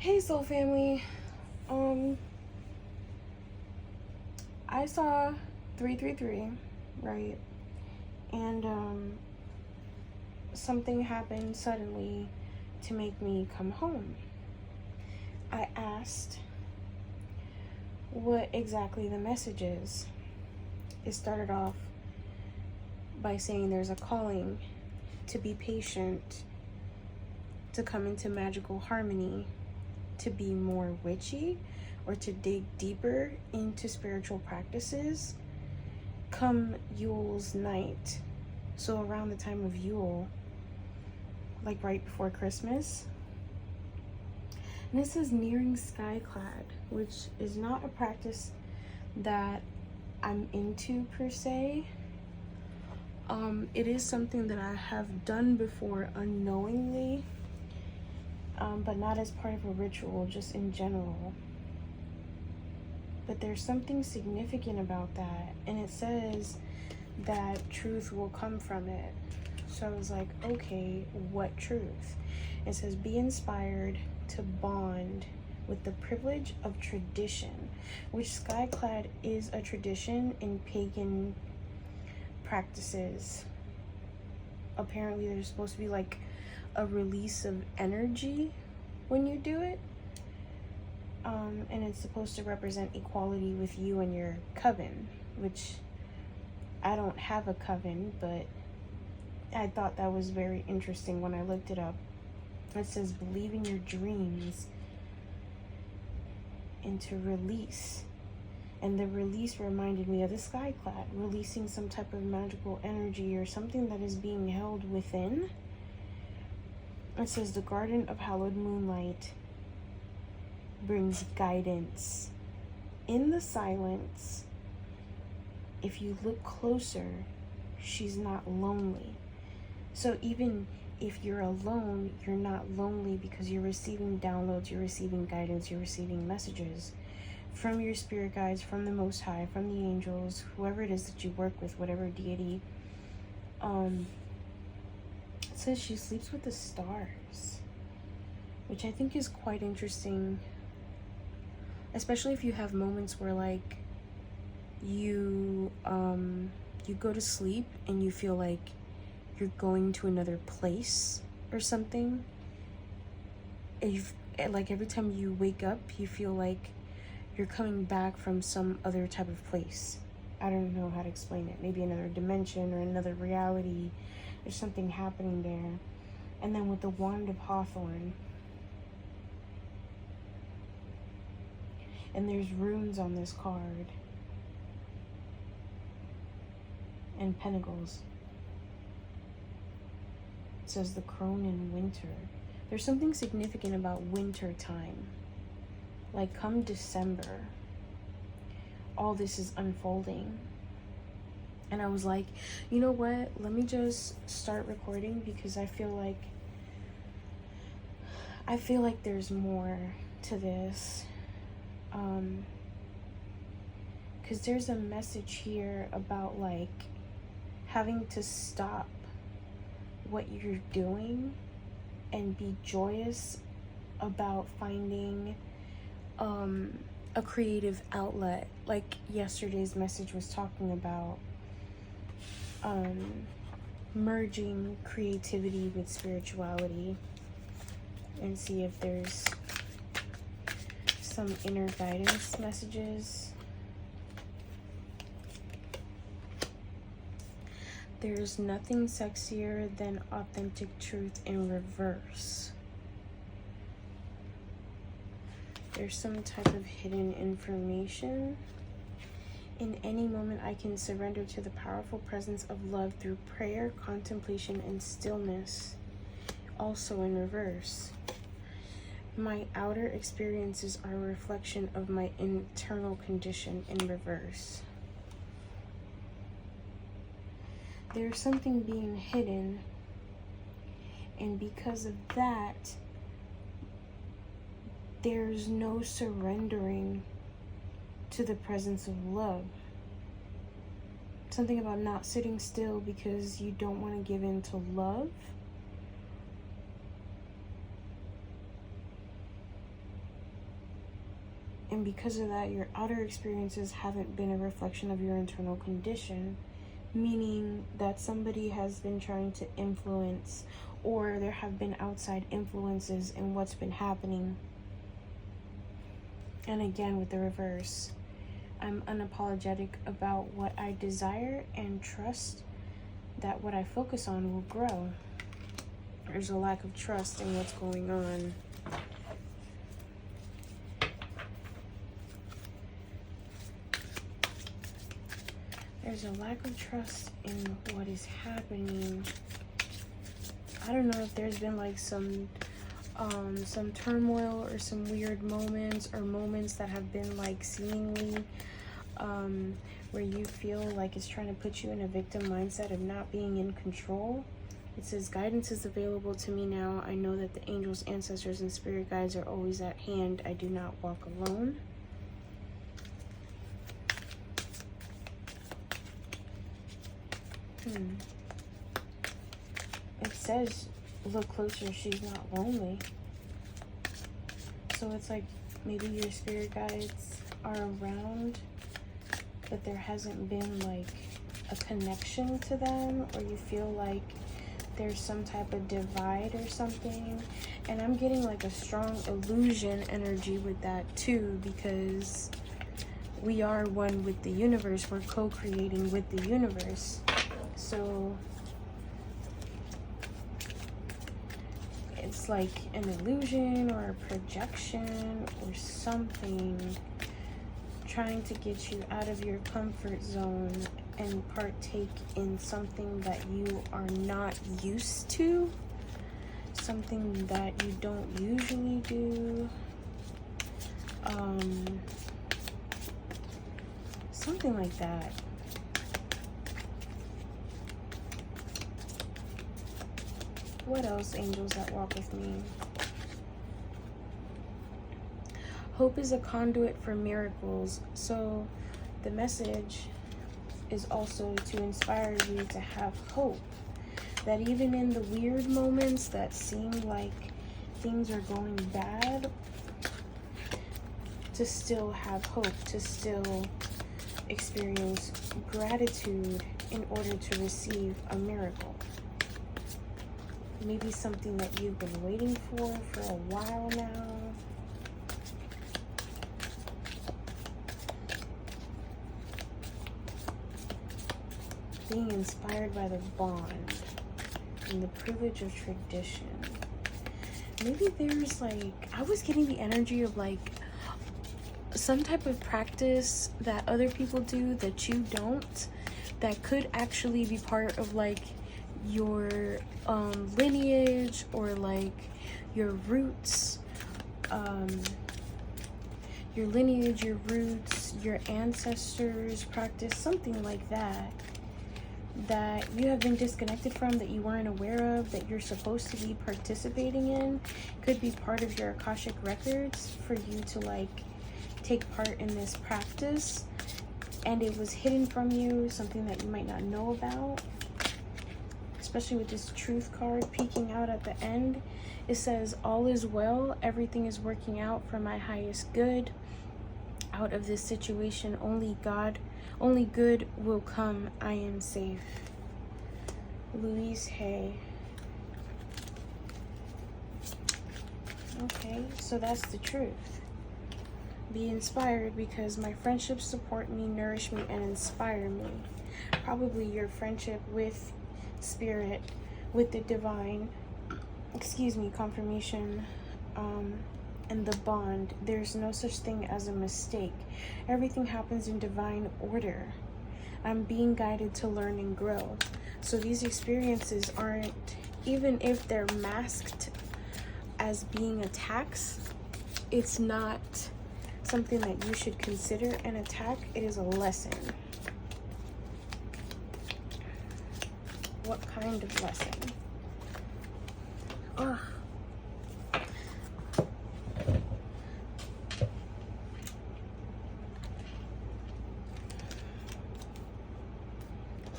Hey soul family. Um I saw 333, right? And something happened suddenly to make me come home. I asked what exactly the message is. It started off by saying there's a calling to be patient, to come into magical harmony, to be more witchy, or to dig deeper into spiritual practices come Yule's night. So around the time of Yule, like right before Christmas. And this is nearing skyclad, which is not a practice that I'm into per se. It is something that I have done before unknowingly, but not as part of a ritual, just in general. But there's something significant about that, and it says that truth will come from it. So I was like, okay, what truth? It says, be inspired to bond with the privilege of tradition, which skyclad is a tradition in pagan practices. Apparently there's supposed to be like a release of energy when you do it. And it's supposed to represent equality with you and your coven, which I don't have a coven, but I thought that was very interesting when I looked it up. It says believe in your dreams and to release. And the release reminded me of the skyclad, releasing some type of magical energy or something that is being held within. It says the garden of hallowed moonlight brings guidance. In the silence, if you look closer, she's not lonely. So even if you're alone, you're not lonely because you're receiving downloads, you're receiving guidance, you're receiving messages from your spirit guides, from the Most High, from the angels, whoever it is that you work with, whatever deity. It says she sleeps with the stars, which I think is quite interesting, especially if you have moments where like you go to sleep and you feel like you're going to another place or something. If like every time you wake up you feel like you're coming back from some other type of place. I don't know how to explain it. Maybe another dimension or another reality. There's something happening there. And then with the wand of Hawthorne, and there's runes on this card and pentacles. It says the crone in winter. There's something significant about winter time. Like come December, all this is unfolding. And I was like, you know what? Let me just start recording because I feel like there's more to this. Because there's a message here about like having to stop what you're doing and be joyous about finding a creative outlet. Like yesterday's message was talking about merging creativity with spirituality, and see if there's some inner guidance messages. There's nothing sexier than authentic truth in reverse. There's some type of hidden information. In any moment, I can surrender to the powerful presence of love through prayer, contemplation, and stillness. Also in reverse. My outer experiences are a reflection of my internal condition in reverse. There's something being hidden, and because of that, there's no surrendering to the presence of love. Something about not sitting still because you don't want to give in to love. And because of that, your outer experiences haven't been a reflection of your internal condition, meaning that somebody has been trying to influence, or there have been outside influences in what's been happening. And again, with the reverse, I'm unapologetic about what I desire and trust that what I focus on will grow. There's a lack of trust in what's going on. There's a lack of trust in what is happening. I don't know if there's been like some turmoil or some weird moments, or moments that have been like seemingly where you feel like it's trying to put you in a victim mindset of not being in control. It says, guidance is available to me now. I know that the angels, ancestors, and spirit guides are always at hand. I do not walk alone. It says, look closer, she's not lonely. So it's like maybe your spirit guides are around, but there hasn't been like a connection to them, or you feel like there's some type of divide or something. And I'm getting like a strong illusion energy with that too, because we are one with the universe. We're co-creating with the universe. So it's like an illusion or a projection or something trying to get you out of your comfort zone and partake in something that you are not used to, something that you don't usually do, something like that. What else, angels that walk with me? Hope is a conduit for miracles. So the message is also to inspire you to have hope. That even in the weird moments that seem like things are going bad, to still have hope, to still experience gratitude in order to receive a miracle. Maybe something that you've been waiting for a while now. Being inspired by the bond and the privilege of tradition. Maybe there's like, I was getting the energy of like some type of practice that other people do that you don't, that could actually be part of like your lineage, or like your roots, your lineage, your roots, your ancestors practice, something like that, that you have been disconnected from, that you weren't aware of, that you're supposed to be participating in. Could be part of your Akashic records for you to like take part in this practice, and it was hidden from you, something that you might not know about. Especially with this truth card peeking out at the end. It says, all is well, everything is working out for my highest good. Out of this situation, only good will come. I am safe. Louise Hay. Okay, so that's the truth. Be inspired, because my friendships support me, nourish me, and inspire me. Probably your friendship with spirit, with the divine, confirmation, and the bond. There's no such thing as a mistake. Everything happens in divine order. I'm being guided to learn and grow. So these experiences aren't, even if they're masked as being attacks, it's not something that you should consider an attack. It is a lesson. What kind of lesson? Ugh.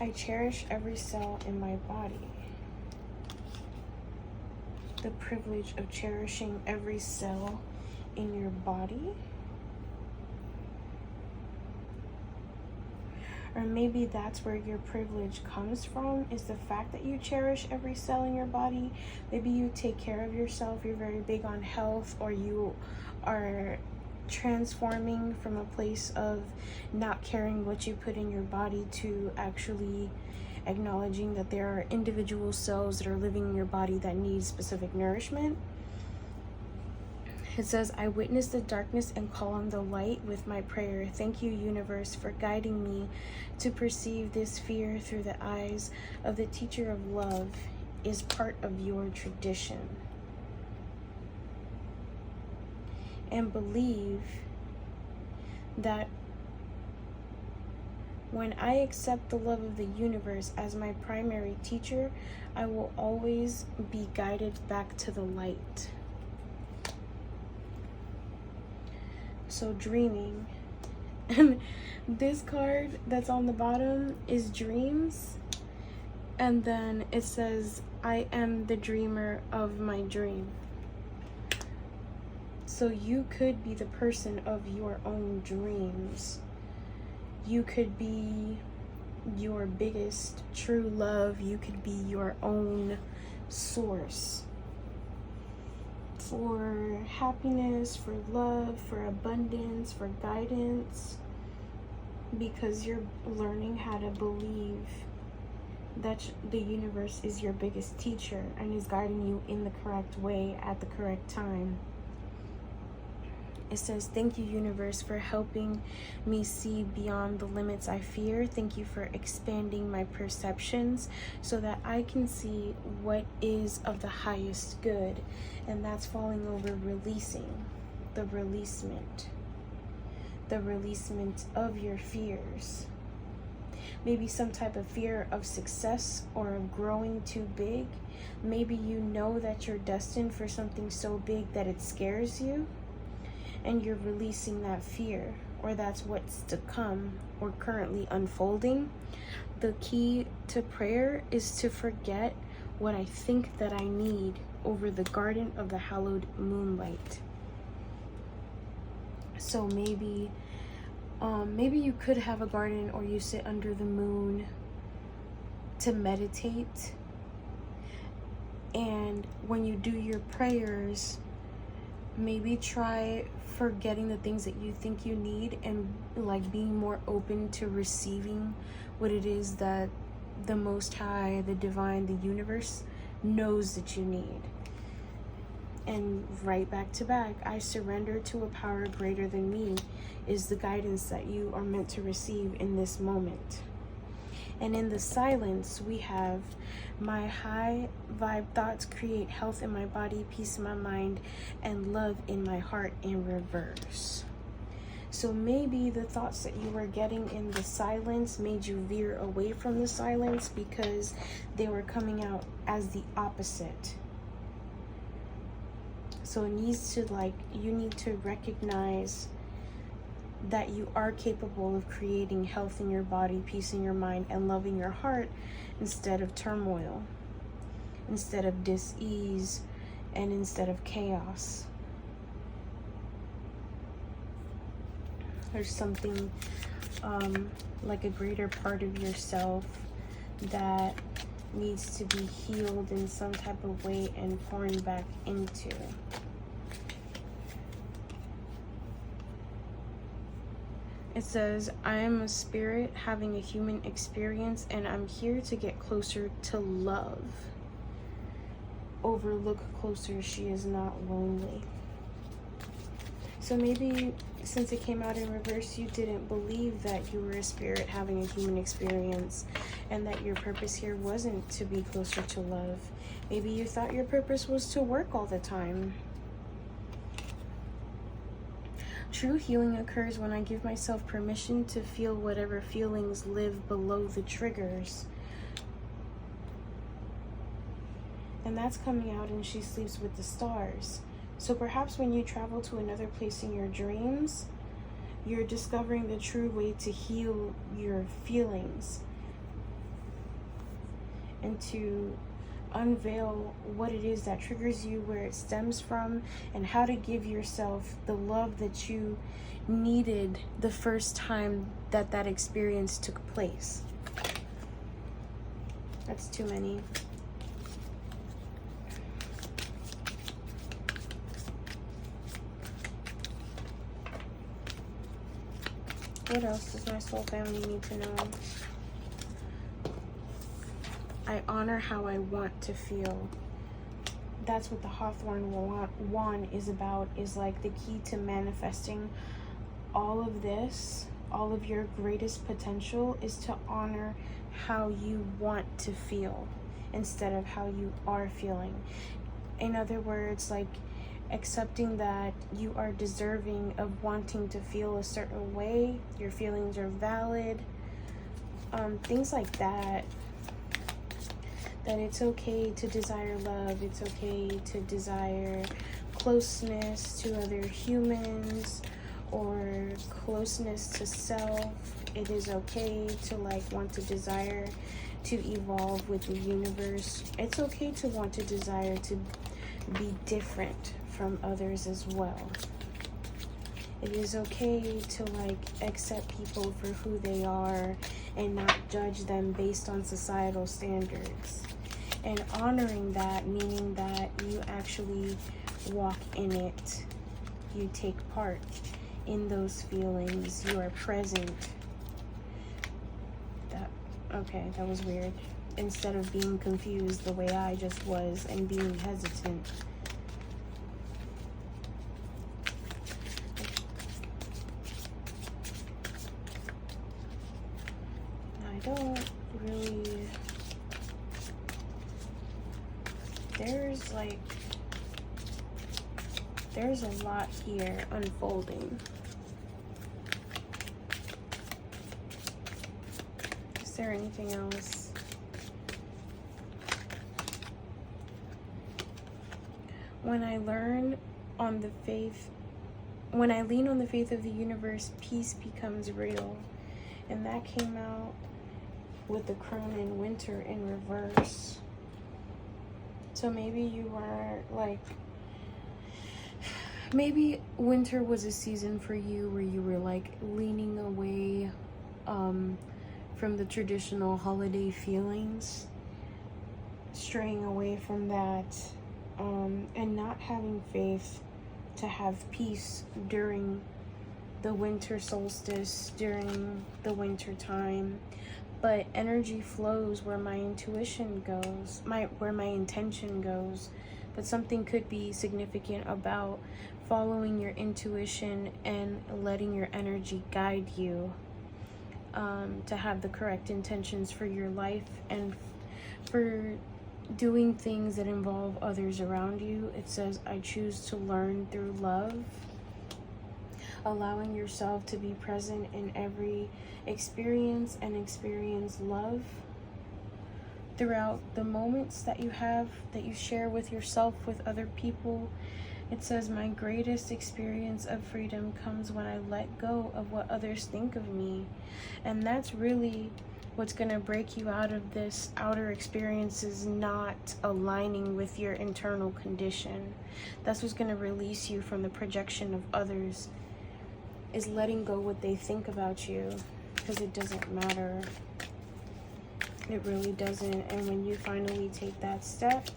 I cherish every cell in my body. The privilege of cherishing every cell in your body. Or maybe that's where your privilege comes from, is the fact that you cherish every cell in your body. Maybe you take care of yourself, you're very big on health, or you are transforming from a place of not caring what you put in your body to actually acknowledging that there are individual cells that are living in your body that need specific nourishment. It says, I witness the darkness and call on the light with my prayer. Thank you, universe, for guiding me to perceive this fear through the eyes of the teacher of love is part of your tradition. And believe that when I accept the love of the universe as my primary teacher, I will always be guided back to the light. So dreaming. And this card that's on the bottom is dreams. And then it says, I am the dreamer of my dream. So you could be the person of your own dreams. You could be your biggest true love. You could be your own source for happiness, for love, for abundance, for guidance, because you're learning how to believe that the universe is your biggest teacher and is guiding you in the correct way at the correct time. It says, thank you, universe, for helping me see beyond the limits I fear. Thank you for expanding my perceptions so that I can see what is of the highest good. And that's falling over releasing, the releasement of your fears. Maybe some type of fear of success or of growing too big. Maybe you know that you're destined for something so big that it scares you. And you're releasing that fear, or that's what's to come or currently unfolding. The key to prayer is to forget what I think that I need over the garden of the hallowed moonlight. So maybe you could have a garden, or you sit under the moon to meditate. And when you do your prayers, maybe try forgetting the things that you think you need and like being more open to receiving what it is that the Most High, the divine, the universe knows that you need. And right back to back, I surrender to a power greater than me is the guidance that you are meant to receive in this moment. And in the silence, we have my high vibe thoughts create health in my body, peace in my mind, and love in my heart in reverse. So maybe the thoughts that you were getting in the silence made you veer away from the silence because they were coming out as the opposite. So it needs to you need to recognize that you are capable of creating health in your body, peace in your mind, and love in your heart instead of turmoil, instead of dis-ease, and instead of chaos. There's something like a greater part of yourself that needs to be healed in some type of way and poured back into. It says, I am a spirit having a human experience, and I'm here to get closer to love. Overlook closer, she is not lonely. So maybe since it came out in reverse, you didn't believe that you were a spirit having a human experience and that your purpose here wasn't to be closer to love. Maybe you thought your purpose was to work all the time. True healing occurs when I give myself permission to feel whatever feelings live below the triggers. And that's coming out in She Sleeps with the Stars. So perhaps when you travel to another place in your dreams, you're discovering the true way to heal your feelings and to unveil what it is that triggers you, where it stems from, and how to give yourself the love that you needed the first time that that experience took place. That's too many. What else does my soul family need to know? I honor how I want to feel. That's what the Hawthorne wand is about, is like the key to manifesting all of this, all of your greatest potential, is to honor how you want to feel instead of how you are feeling. In other words, like accepting that you are deserving of wanting to feel a certain way, your feelings are valid, things like that. That it's okay to desire love, it's okay to desire closeness to other humans or closeness to self. It is okay to like want to desire to evolve with the universe. It's okay to want to desire to be different from others as well. It is okay to like accept people for who they are and not judge them based on societal standards. And honoring that, meaning that you actually walk in it. You take part in those feelings. You are present. That was weird. Instead of being confused the way I just was and being hesitant. I don't really... There's a lot here unfolding. Is there anything else? When I lean on the faith of the universe, peace becomes real. And that came out with the crone in winter in reverse. So maybe you were like, maybe winter was a season for you where you were like leaning away from the traditional holiday feelings, straying away from that, and not having faith to have peace during the winter solstice, during the winter time. But energy flows where my intuition goes, where my intention goes. But something could be significant about following your intuition and letting your energy guide you to have the correct intentions for your life and for doing things that involve others around you. It says, I choose to learn through love. Allowing yourself to be present in every experience and experience love throughout the moments that you have, that you share with yourself, with other people. It says, my greatest experience of freedom comes when I let go of what others think of me. And that's really what's going to break you out of this outer experiences not aligning with your internal condition. That's what's going to release you from the projection of others, is letting go what they think about you, because it doesn't matter. It really doesn't. And when you finally take that step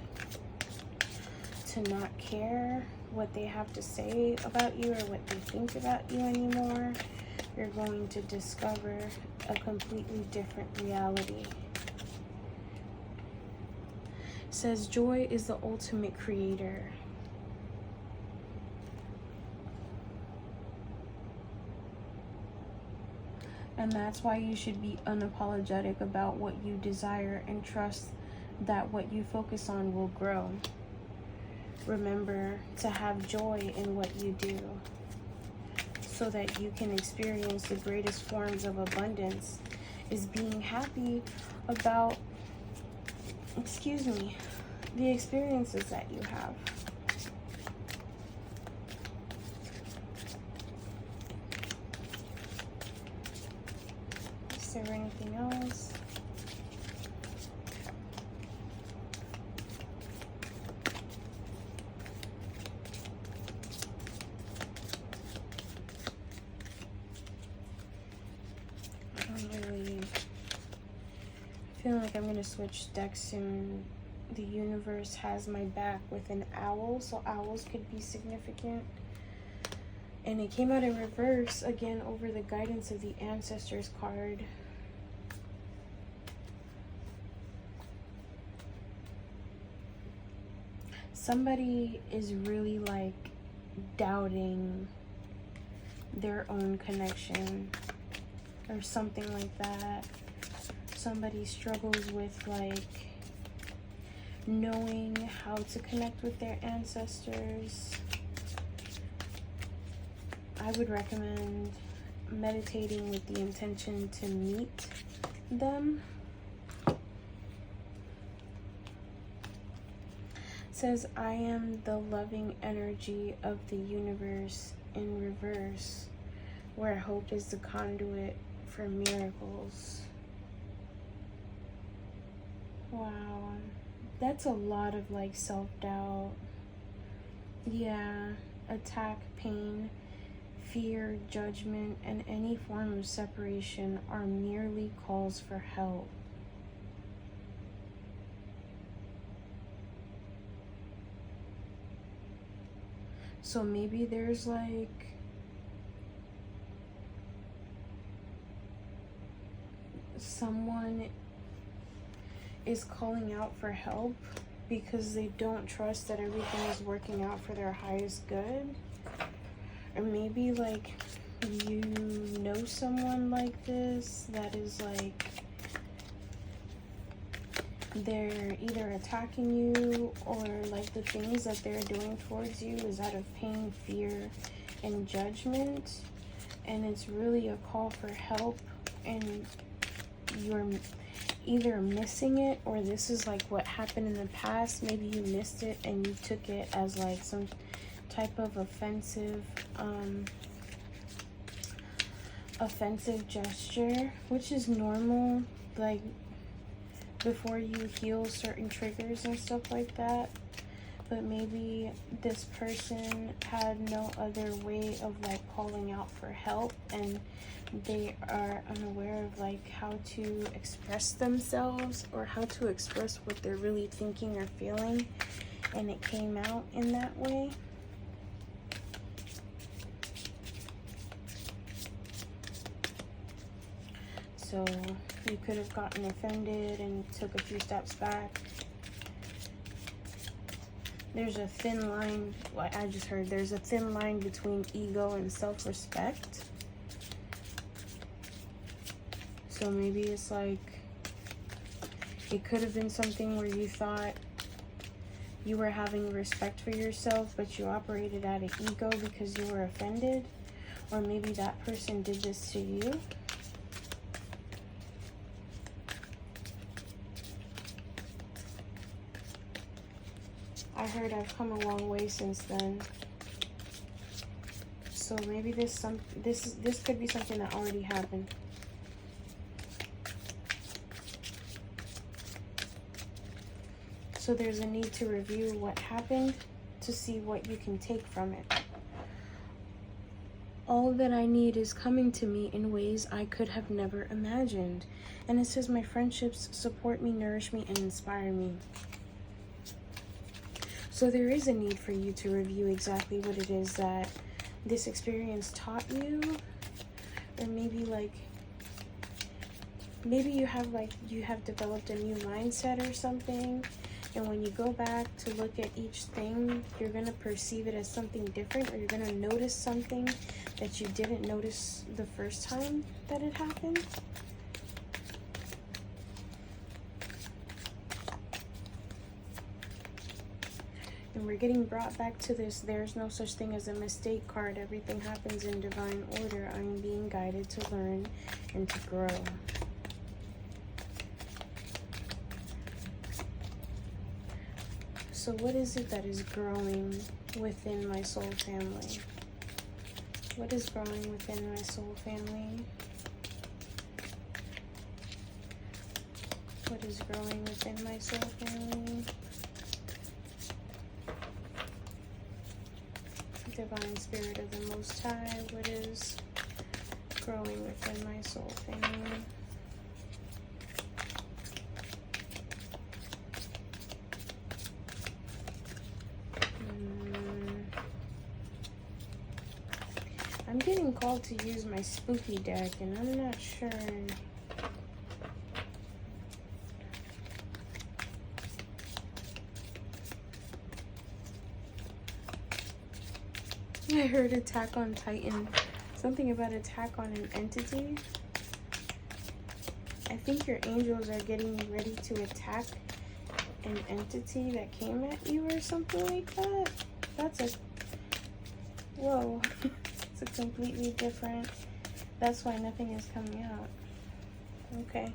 to not care what they have to say about you or what they think about you anymore, you're going to discover a completely different reality. It says, joy is the ultimate creator. And that's why you should be unapologetic about what you desire and trust that what you focus on will grow. Remember to have joy in what you do so that you can experience the greatest forms of abundance, is being happy about, the experiences that you have. Is there anything else? feeling like I'm going to switch decks soon. The universe has my back with an owl, so owls could be significant. And it came out in reverse again over the guidance of the ancestors card. Somebody is really like doubting their own connection or something like that. Somebody struggles with like knowing how to connect with their ancestors. I would recommend meditating with the intention to meet them. It says, I am the loving energy of the universe in reverse, where hope is the conduit for miracles. Wow, that's a lot of like self-doubt. Yeah, attack, pain, fear, judgment, and any form of separation are merely calls for help. So maybe there's like someone is calling out for help because they don't trust that everything is working out for their highest good. Or maybe like you know someone like this that is like they're either attacking you or like the things that they're doing towards you is out of pain, fear, and judgment, and it's really a call for help, and you're either missing it or this is like what happened in the past. Maybe you missed it and you took it as like some type of offensive gesture, which is normal, like before you heal certain triggers and stuff like that. But maybe this person had no other way of like calling out for help, and they are unaware of like how to express themselves or how to express what they're really thinking or feeling, and it came out in that way. So you could have gotten offended and took a few steps back. There's a thin line, like I just heard, there's a thin line between ego and self-respect. So maybe it's like, it could have been something where you thought you were having respect for yourself, but you operated out of ego because you were offended. Or maybe that person did this to you. I heard I've come a long way since then. So maybe this could be something that already happened. So there's a need to review what happened to see what you can take from it. All that I need is coming to me in ways I could have never imagined. And it says my friendships support me, nourish me, and inspire me. So there is a need for you to review exactly what it is that this experience taught you. Or maybe like, maybe you have developed a new mindset or something. And when you go back to look at each thing, you're going to perceive it as something different, or you're going to notice something that you didn't notice the first time that it happened. And we're getting brought back to this, there's no such thing as a mistake card. Everything happens in divine order. I'm being guided to learn and to grow. So what is it that is growing within my soul family? What is growing within my soul family? What is growing within my soul family? Divine Spirit of the Most High, what is growing within my soul family? I'm getting called to use my spooky deck, and I'm not sure. I heard Attack on Titan. Something about attack on an entity. I think your angels are getting ready to attack an entity that came at you or something like that. That's a... Whoa. It's a completely different... That's why nothing is coming out. Okay.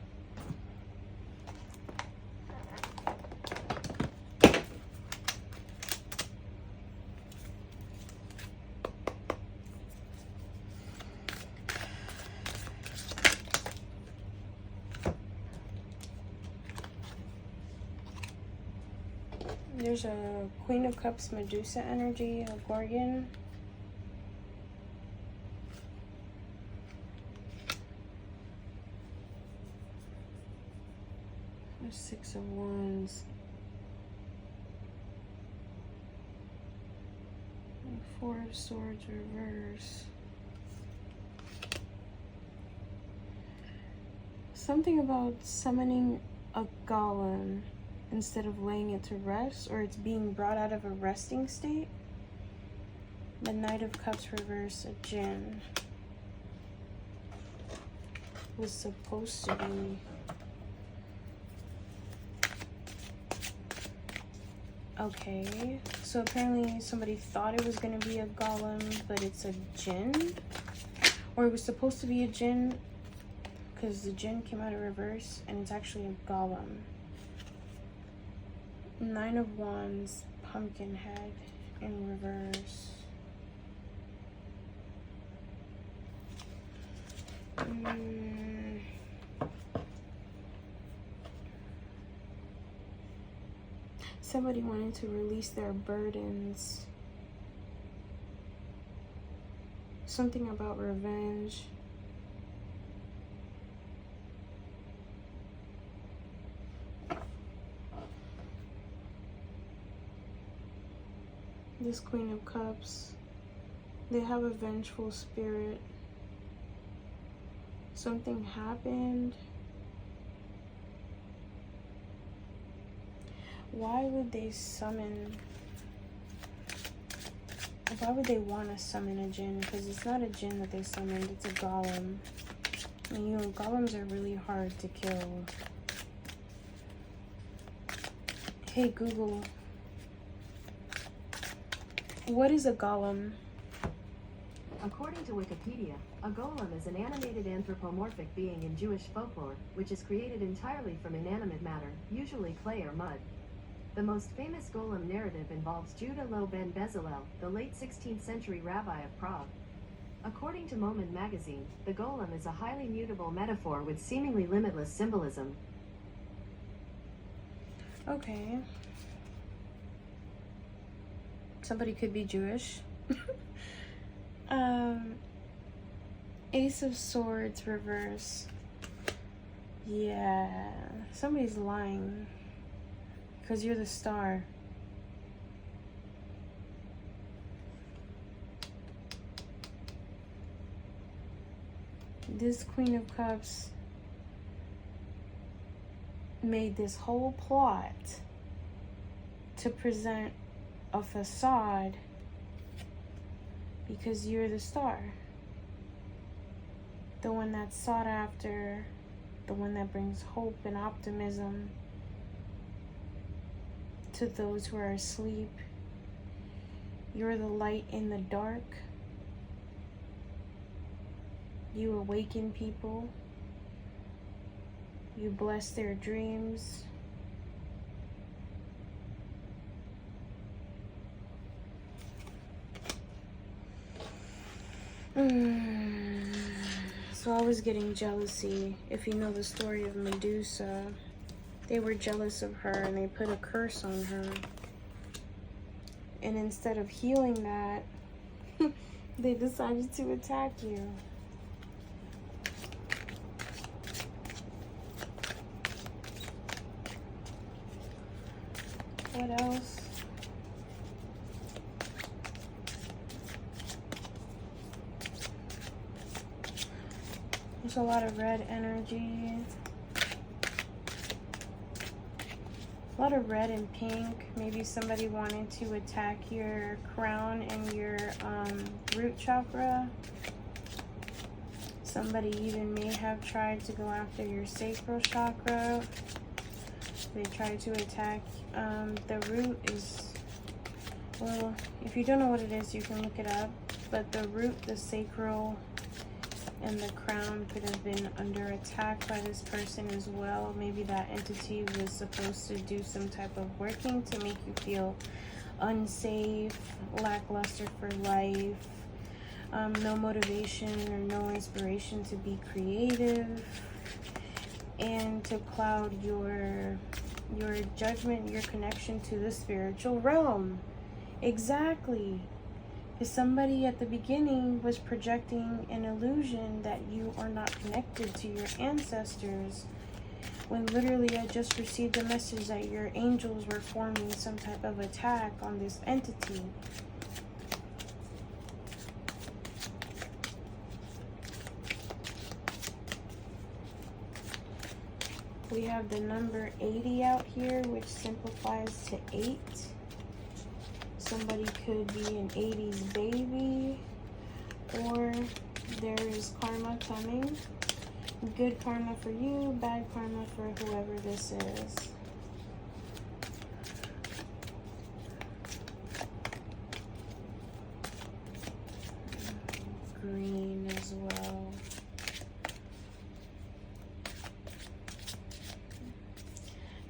There's a Queen of Cups Medusa energy, a Gorgon. There's Six of Wands. And Four of Swords reverse. Something about summoning a golem instead of laying it to rest, or it's being brought out of a resting state. The Knight of Cups reverse, a djinn. Was supposed to be... Okay, so apparently somebody thought it was going to be a golem, but it's a djinn? Or it was supposed to be a djinn, because the djinn came out of reverse, and it's actually a golem. Nine of Wands, pumpkin head in reverse. Somebody wanted to release their burdens. Something about revenge. This Queen of Cups, they have a vengeful spirit. Something happened. Why would they summon? Why would they want to summon a djinn? Because it's not a djinn that they summoned, it's a golem. And you know, golems are really hard to kill. Hey Google, what is a golem? According to Wikipedia, a golem is an animated anthropomorphic being in Jewish folklore, which is created entirely from inanimate matter, usually clay or mud. The most famous golem narrative involves Judah Lo ben Bezalel, the late 16th century rabbi of Prague. According to Moment magazine, the golem is a highly mutable metaphor with seemingly limitless symbolism. Okay. Somebody could be Jewish. Ace of Swords reverse. Yeah, somebody's lying. Because you're the star. This Queen of Cups made this whole plot to present a facade because you're the star. The one that's sought after, the one that brings hope and optimism to those who are asleep. You're the light in the dark. You awaken people. You bless their dreams. So I was getting jealousy. If you know the story of Medusa, they were jealous of her and they put a curse on her. And instead of healing that, they decided to attack you. What else? There's a lot of red energy. A lot of red and pink. Maybe somebody wanted to attack your crown and your root chakra. Somebody even may have tried to go after your sacral chakra. They tried to attack the root is, well, if you don't know what it is, you can look it up. But the root, the sacral, and the crown could have been under attack by this person as well. Maybe that entity was supposed to do some type of working to make you feel unsafe, lackluster for life, no motivation or no inspiration to be creative, and to cloud your judgment, your connection to the spiritual realm. Exactly. Because somebody at the beginning was projecting an illusion that you are not connected to your ancestors, when literally I just received a message that your angels were forming some type of attack on this entity. We have the number 80 out here, which simplifies to 8. Somebody could be an 80s baby, or there is karma coming. Good karma for you, bad karma for whoever this is. Green as well.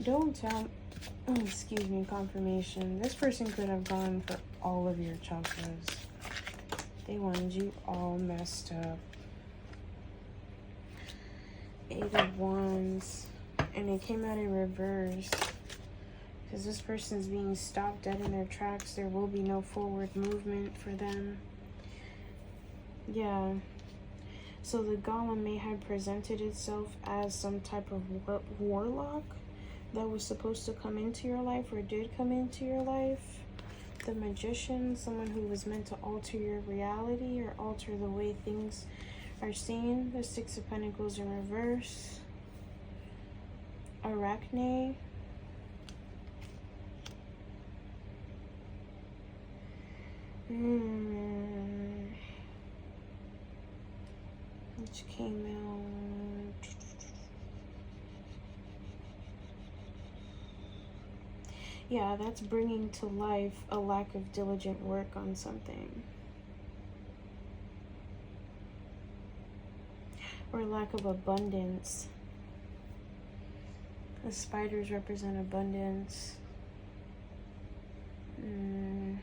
Don't tell me. Excuse me, confirmation. This person could have gone for all of your chakras. They wanted you all messed up. 8 of Wands. And it came out in reverse. Because this person's being stopped dead in their tracks. There will be no forward movement for them. Yeah. So the golem may have presented itself as some type of warlock that was supposed to come into your life or did come into your life. The magician, someone who was meant to alter your reality or alter the way things are seen. The 6 of Pentacles in reverse. Arachne. Which came out. Yeah, that's bringing to life a lack of diligent work on something. Or lack of abundance. The spiders represent abundance. The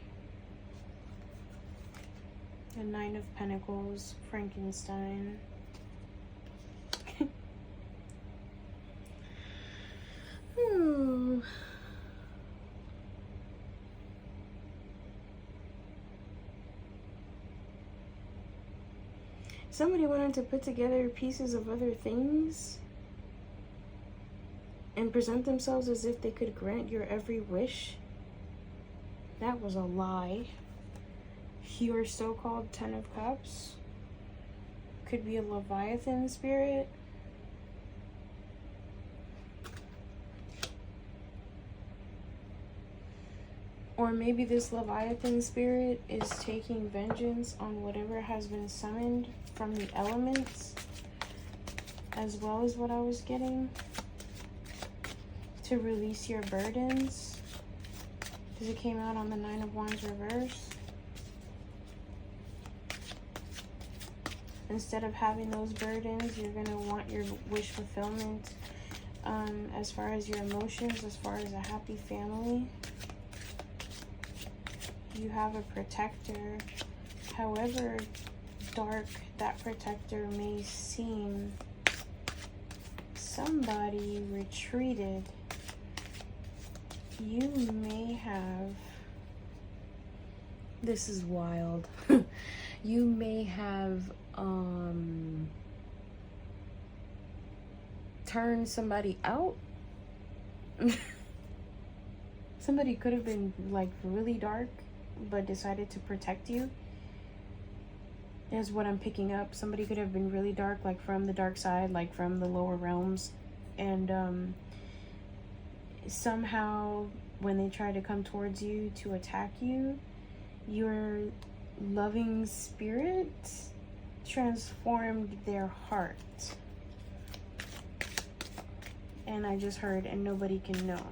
9 of Pentacles, Frankenstein. Somebody wanted to put together pieces of other things and present themselves as if they could grant your every wish. That was a lie. Your so-called 10 of Cups could be a Leviathan spirit. Or maybe this Leviathan spirit is taking vengeance on whatever has been summoned from the elements, as well as what I was getting, to release your burdens, because it came out on the 9 of Wands reverse. Instead of having those burdens, you're going to want your wish fulfillment, as far as your emotions, as far as a happy family. You have a protector. However dark that protector may seem, somebody retreated. You may have, this is wild, you may have turned somebody out. Somebody could have been like really dark but decided to protect you. is what I'm picking up. Somebody could have been really dark, like from the dark side, like from the lower realms, and somehow when they try to come towards you to attack you, your loving spirit transformed their heart. And I just heard, and nobody can know.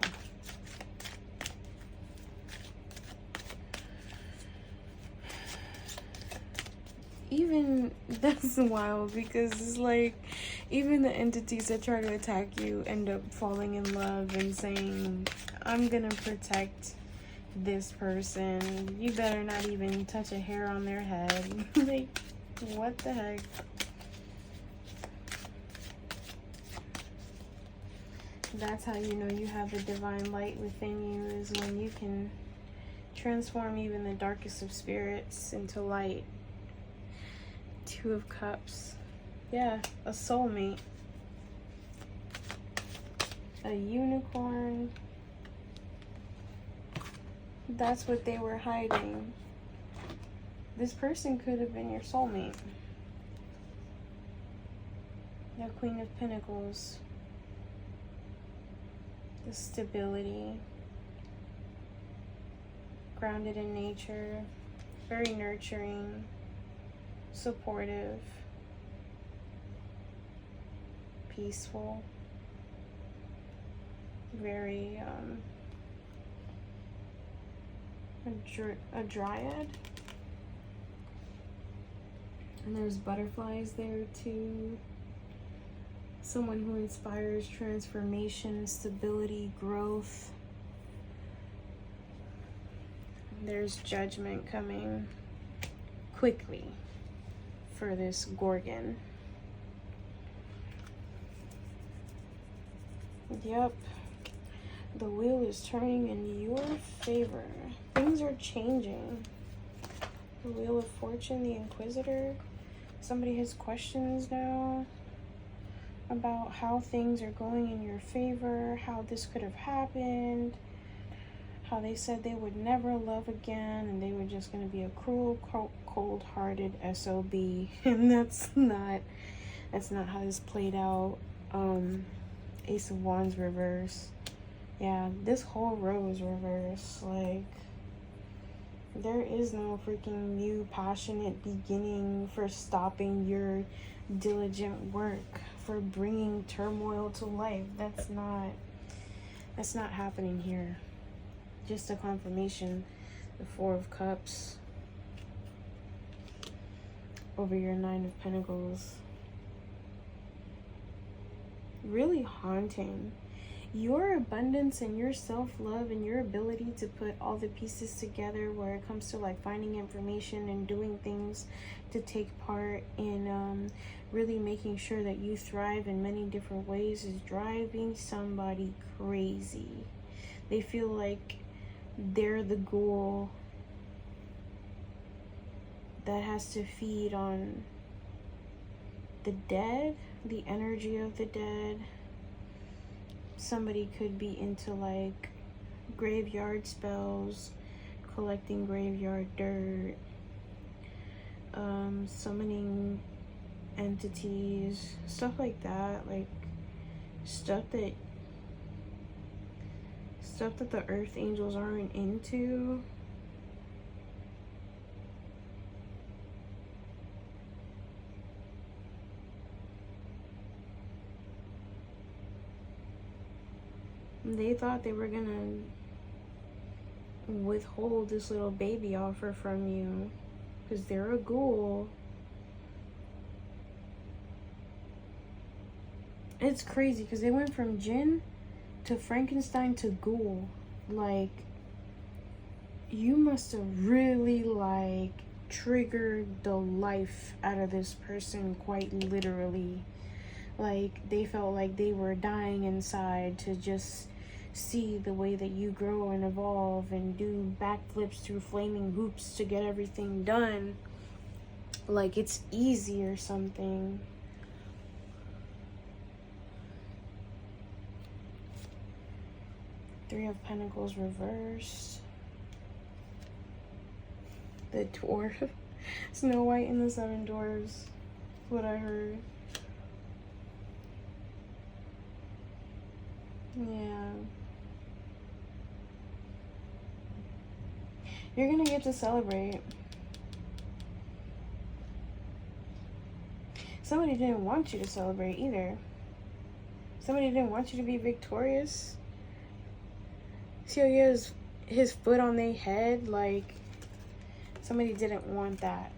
Even that's wild, because it's like even the entities that try to attack you end up falling in love and saying, I'm gonna protect this person. You better not even touch a hair on their head. Like, what the heck? That's how you know you have the divine light within you, is when you can transform even the darkest of spirits into light. Two of Cups. Yeah, a soulmate. A unicorn. That's what they were hiding. This person could have been your soulmate. The Queen of Pentacles. The stability. Grounded in nature. Very nurturing. Supportive. Peaceful. Very, a dryad. And there's butterflies there too. Someone who inspires transformation, stability, growth. There's judgment coming quickly for this Gorgon. Yep. The wheel is turning in your favor. Things are changing. The Wheel of Fortune, the Inquisitor. Somebody has questions now about how things are going in your favor, how this could have happened, how they said they would never love again and they were just going to be a cruel, cold-hearted SOB. And that's not how this played out. Ace of Wands reverse. Yeah, this whole row is reverse. Like, there is no freaking new passionate beginning for stopping your diligent work, for bringing turmoil to life. That's not happening here. Just a confirmation. The Four of Cups over your Nine of Pentacles. Really haunting. Your abundance and your self-love and your ability to put all the pieces together where it comes to like finding information and doing things to take part in really making sure that you thrive in many different ways is driving somebody crazy. They feel like they're the ghoul that has to feed on the dead, the energy of the dead. Somebody could be into like graveyard spells, collecting graveyard dirt, summoning entities, stuff like that. Like stuff that the earth angels aren't into. They thought they were gonna withhold this little baby offer from you because they're a ghoul. It's crazy because they went from Jinn to Frankenstein to ghoul. Like, you must have really like triggered the life out of this person, quite literally. Like, they felt like they were dying inside to just see the way that you grow and evolve and do backflips through flaming hoops to get everything done. Like it's easy or something. Three of Pentacles reversed. The Dwarf. Snow White and the Seven Dwarfs. What I heard. Yeah. You're gonna get to celebrate. Somebody didn't want you to celebrate either. Somebody didn't want you to be victorious. See how he has his foot on their head? Like, somebody didn't want that.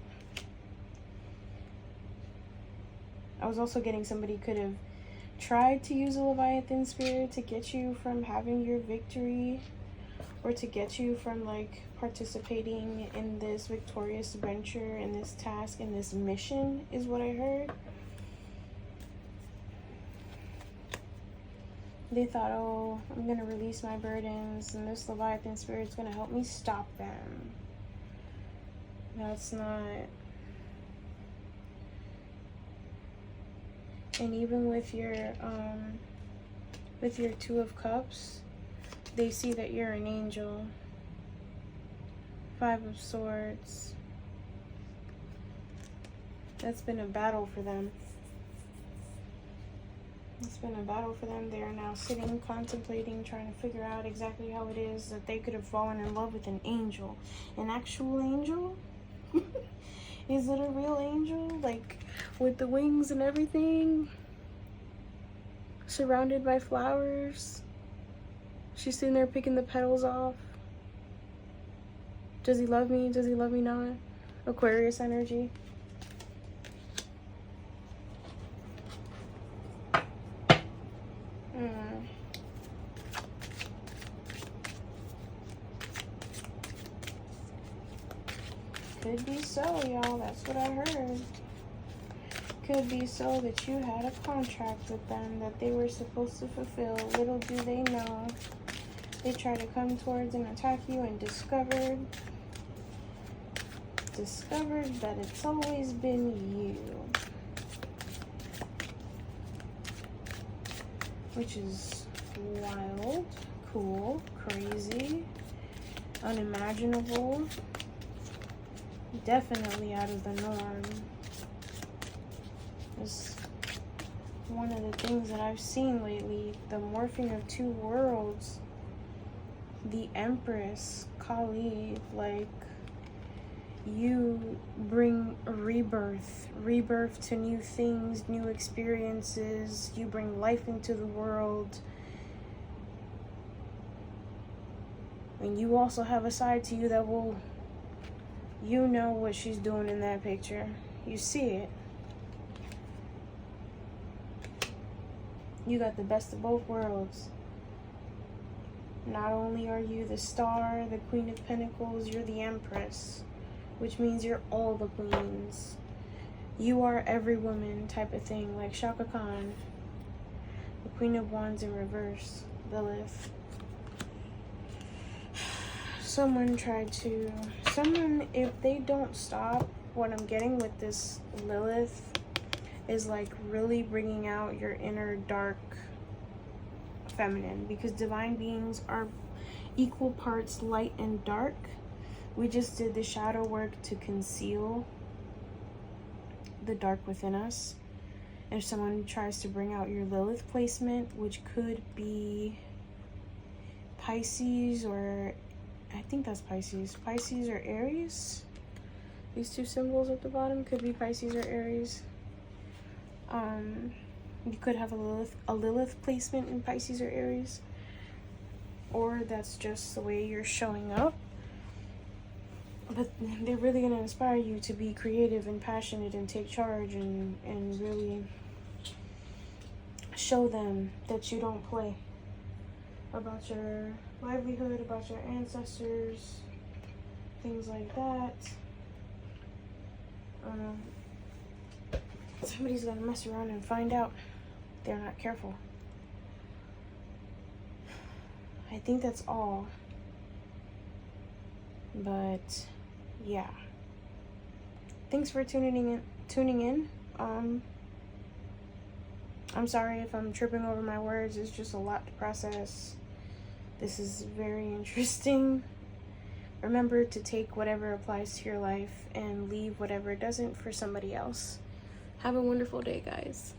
I was also getting somebody could have tried to use a Leviathan spirit to get you from having your victory, or to get you from like participating in this victorious venture, in this task, in this mission, is what I heard. They thought, oh, I'm gonna release my burdens and this Leviathan spirit's gonna help me stop them. That's not. And even with your Two of Cups, they see that you're an angel. Five of Swords. That's been a battle for them. It's been a battle for them. They are now sitting, contemplating, trying to figure out exactly how it is that they could have fallen in love with an angel. An actual angel? Is it a real angel? Like, with the wings and everything? Surrounded by flowers? She's sitting there picking the petals off. Does he love me? Does he love me not? Aquarius energy. Could be so, y'all. That's what I heard. Could be so that you had a contract with them that they were supposed to fulfill. Little do they know. They tried to come towards and attack you and discovered that it's always been you. Which is wild, cool, crazy, unimaginable. Definitely out of the norm. It's one of the things that I've seen lately. The morphing of two worlds. The Empress, Kali, like, you bring rebirth to new things, new experiences. You bring life into the world. And you also have a side to you that will, you know what she's doing in that picture. You see it. You got the best of both worlds. Not only are you the star, the Queen of Pentacles, you're the Empress, which means you're all the queens. You are every woman type of thing, like Shaka Khan, the Queen of Wands in reverse, Lilith. If they don't stop, what I'm getting with this Lilith is like really bringing out your inner dark feminine, because divine beings are equal parts light and dark. We just did the shadow work to conceal the dark within us. If someone tries to bring out your Lilith placement, which could be Pisces, or I think that's Pisces or Aries. These two symbols at the bottom could be Pisces or Aries. You could have a Lilith placement in Pisces or Aries, or that's just the way you're showing up. But they're really going to inspire you to be creative and passionate and take charge and really show them that you don't play about your livelihood, about your ancestors, things like that. Somebody's gonna mess around and find out they're not careful. I think that's all. But yeah. Thanks for tuning in. I'm sorry if I'm tripping over my words. It's just a lot to process. This is very interesting. Remember to take whatever applies to your life and leave whatever doesn't for somebody else. Have a wonderful day, guys.